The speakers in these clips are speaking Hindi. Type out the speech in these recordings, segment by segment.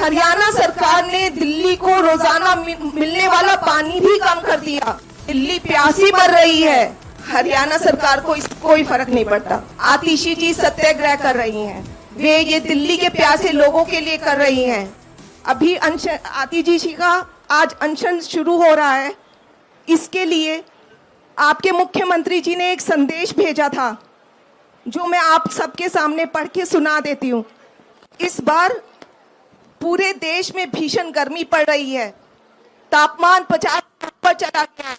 हरियाणा सरकार ने दिल्ली को रोजाना मिलने वाला पानी भी कम कर दिया। दिल्ली प्यासी मर रही है, हरियाणा सरकार को इस कोई फर्क नहीं पड़ता। आतिशी जी सत्याग्रह कर रही हैं, वे ये दिल्ली के प्यासे लोगों के लिए कर रही हैं। अभी आतिशी जी का आज अनशन शुरू हो रहा है। इसके लिए आपके मुख्यमंत्री जी ने एक संदेश भेजा था, जो मैं आप सबके सामने पढ़ के सुना देती हूँ। इस बार पूरे देश में भीषण गर्मी पड़ रही है, तापमान 50 पर चला गया है।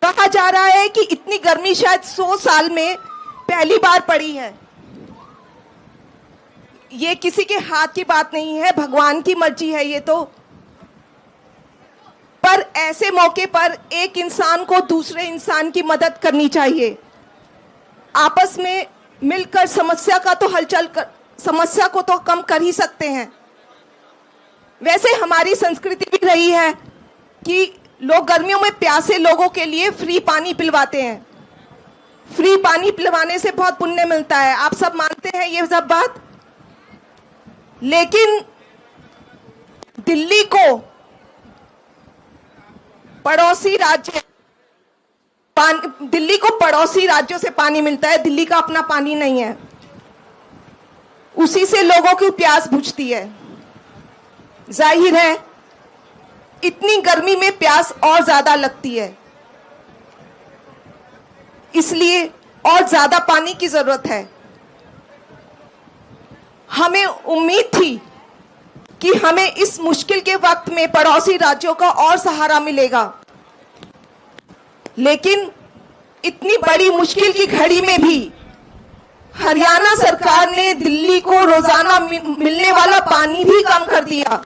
कहा जा रहा है कि इतनी गर्मी शायद 100 साल में पहली बार पड़ी है। ये किसी के हाथ की बात नहीं है, भगवान की मर्जी है ये तो। पर ऐसे मौके पर एक इंसान को दूसरे इंसान की मदद करनी चाहिए। आपस में मिलकर समस्या को तो कम कर ही सकते हैं। वैसे हमारी संस्कृति भी रही है कि लोग गर्मियों में प्यासे लोगों के लिए फ्री पानी पिलवाते हैं। फ्री पानी पिलवाने से बहुत पुण्य मिलता है, आप सब मानते हैं ये सब बात। लेकिन दिल्ली को पड़ोसी राज्यों से पानी मिलता है, दिल्ली का अपना पानी नहीं है। उसी से लोगों की प्यास बुझती है। जाहिर है इतनी गर्मी में प्यास और ज्यादा लगती है, इसलिए और ज्यादा पानी की जरूरत है। हमें उम्मीद थी कि हमें इस मुश्किल के वक्त में पड़ोसी राज्यों का और सहारा मिलेगा, लेकिन इतनी बड़ी मुश्किल की घड़ी में भी हरियाणा सरकार ने दिल्ली को रोजाना मिलने वाला पानी भी कम कर दिया।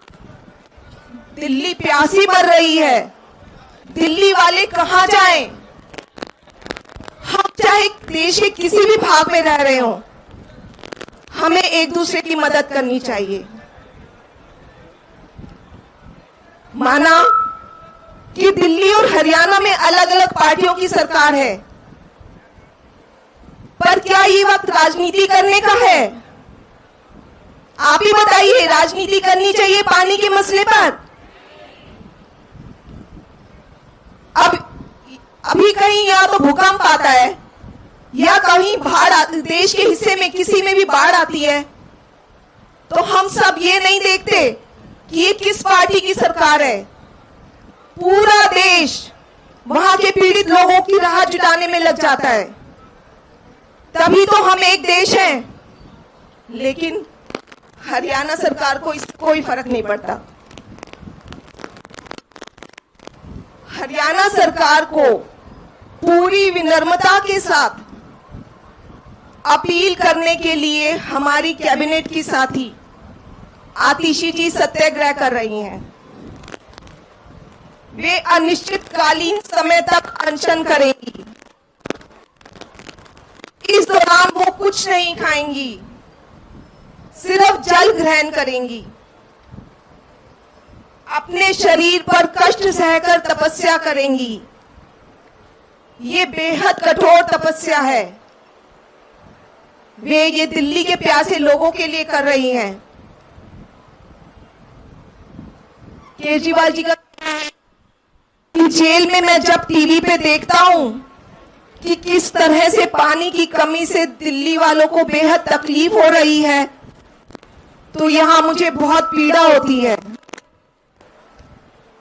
दिल्ली प्यासी मर रही है, दिल्ली वाले कहां जाएं? हम चाहे देश के किसी भी भाग में रह रहे हो, हमें एक दूसरे की मदद करनी चाहिए। माना कि दिल्ली और हरियाणा में अलग अलग पार्टियों की सरकार है, पर क्या ये वक्त राजनीति करने का है? आप ही बताइए, राजनीति करनी चाहिए पानी के मसले पर? अभी कहीं या तो भूकंप आता है या कहीं देश के हिस्से में किसी में भी बाढ़ आती है, तो हम सब ये नहीं देखते कि ये किस पार्टी की सरकार है। पूरा देश वहां के पीड़ित लोगों की राह जुटाने में लग जाता है, तभी तो हम एक देश हैं। लेकिन हरियाणा सरकार को इससे कोई फर्क नहीं पड़ता। हरियाणा सरकार को पूरी विनम्रता के साथ अपील करने के लिए हमारी कैबिनेट की साथी आतिशी जी सत्याग्रह कर रही हैं। वे अनिश्चितकालीन समय तक अनशन करेंगी। इस दौरान वो कुछ नहीं खाएंगी, सिर्फ जल ग्रहण करेंगी। अपने शरीर पर कष्ट सहकर तपस्या करेंगी। ये बेहद कठोर तपस्या है, वे ये दिल्ली के प्यासे लोगों के लिए कर रही हैं। केजरीवाल जी का जेल में मैं जब टीवी पे देखता हूं कि किस तरह से पानी की कमी से दिल्ली वालों को बेहद तकलीफ हो रही है, तो यहां मुझे बहुत पीड़ा होती है।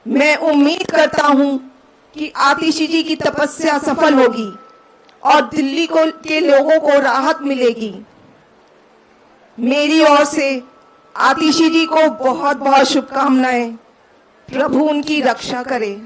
मैं उम्मीद करता हूं कि आतिशी जी की तपस्या सफल होगी और दिल्ली के लोगों को राहत मिलेगी। मेरी ओर से आतिशी जी को बहुत बहुत शुभकामनाएं। प्रभु उनकी रक्षा करे।